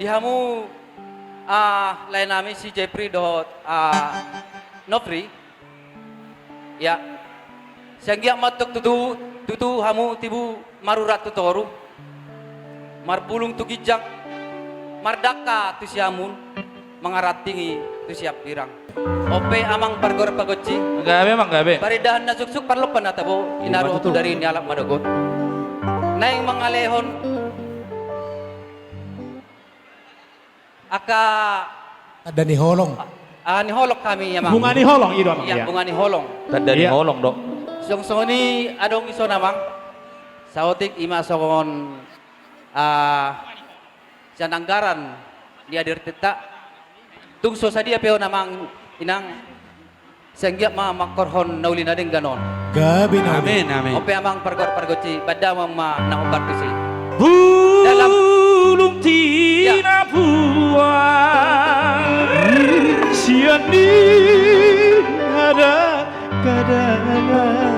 dihamu lain nami si Jeffrey dot Nofri ya sanggia matuk tutu hamu tibu marurat tutoru marbulung tu kijang mardaka tu siamun mengarat tinggi tu siap dirang ope amang pargor pagoci Gabe mang gabe. paridahan na suksuk parlopan na tabo inaruh tu dari nialap madagot naing mangalehon aka Ada nih holong. ni holok kami ya mang Bunga ni holong itu amang ya ya. bunga ni holong Tanda di Iya. holong dok. song ni adong iso namang saotik ima songon jananggaran dia dirtita tungso sadia peo namang inang senggia ma makorhon naulina ding ganon Gabi na. Amin amin. ope amang pargoci pada ma naobat kesi Bulung tina buah siani ada kadangan.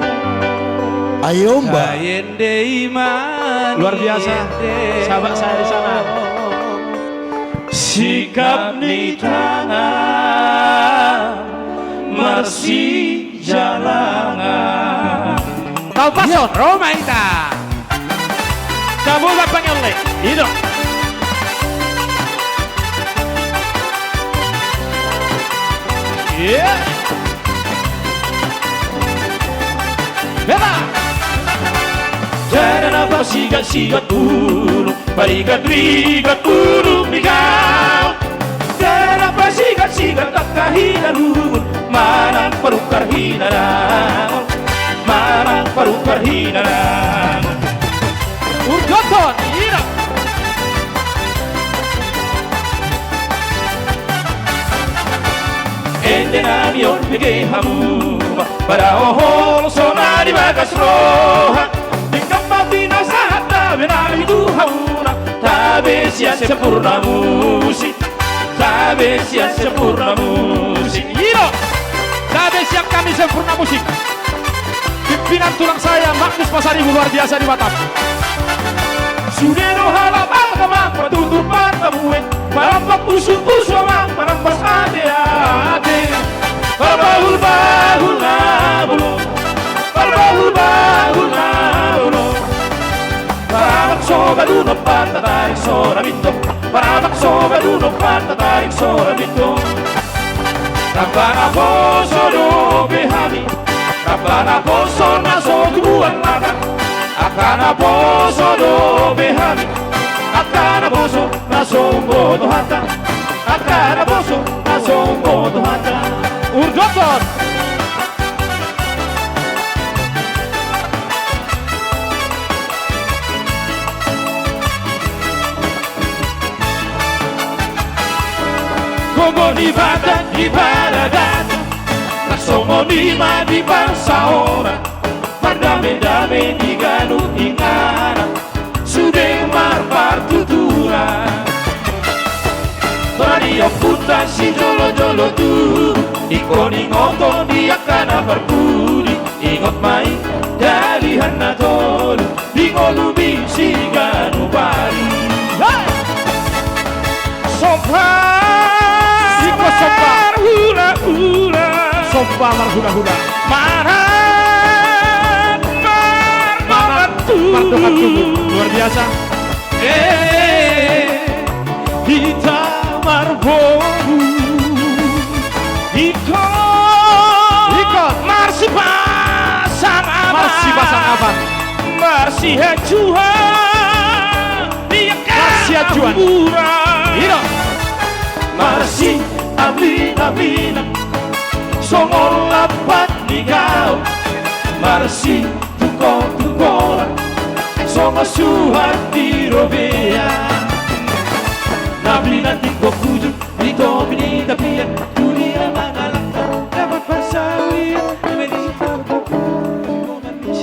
Ayo mbak. Sayende iman. Luar biasa sahabat saya di sana. Sikap di tangan masih jalangan. Tahu pason Roma ita. Kamu lapang oleh itu. Yeah. Bela. Jangan apa sigat burung, barigat burung migau. Jangan apa sigat tak kahidarun, manang perukar hinaran, manang perukar hinaran. Urgoton, ira. Ende namion bigay hamuma, para ohol sona di bagas roha. Tingkap mati nasahat tabi nami duhauna, tabi siya sempurna musik, tabi siya sempurna musik. Iro, tabi siap kami sempurna musik. Pimpinan tulang saya Magnus Pasari luar biasa di Batam. Sudeno halap amang patutupan tabuin, marampak puso amang marampas ate. Berbahul na bulong, berbahul na bulong. Paramak soba dunok patatarik sora bito, paramak soba dunok patatarik sora bito. Rabbana poso do behami, Rabbana poso naso tubuhan makan. Akana poso do behami, akana poso naso bodo hata, akana poso naso bodo hata. Urgoton. Gogo di badan di baradan, nasongo di ma di bangsa ora. Pardame-dame di ganut ingana, sude marpar tuturan. Radio puta si jolo-jolo tu, ikoni ngoto dia kana berbudi. Ingot main dari hana tolu, ingolu bisi ganu bari. Sompar, iko sompar hula-hula, sompar hula-hula. Mardokan tubuh luar biasa. Kita marbobu, ikon, marsi pasang aman, marsi hejuan, marsi hejuan, marsi abina, songol lapat digau, marsi tukoran, songo suhati robea. Nabi nanti kau kuju, itu bini tapian, dunia mangalangka, dapat pasawi,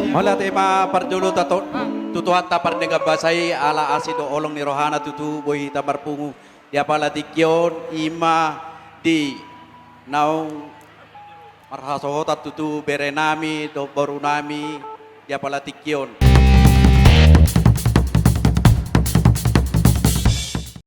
Hola tema parjolo tato tutu hatta parnega basai ala asido olong ni rohana tutu boy tabar pungu dia pala tikyon ima di naung marhasohota tutu berenami do borunami dia pala tikyon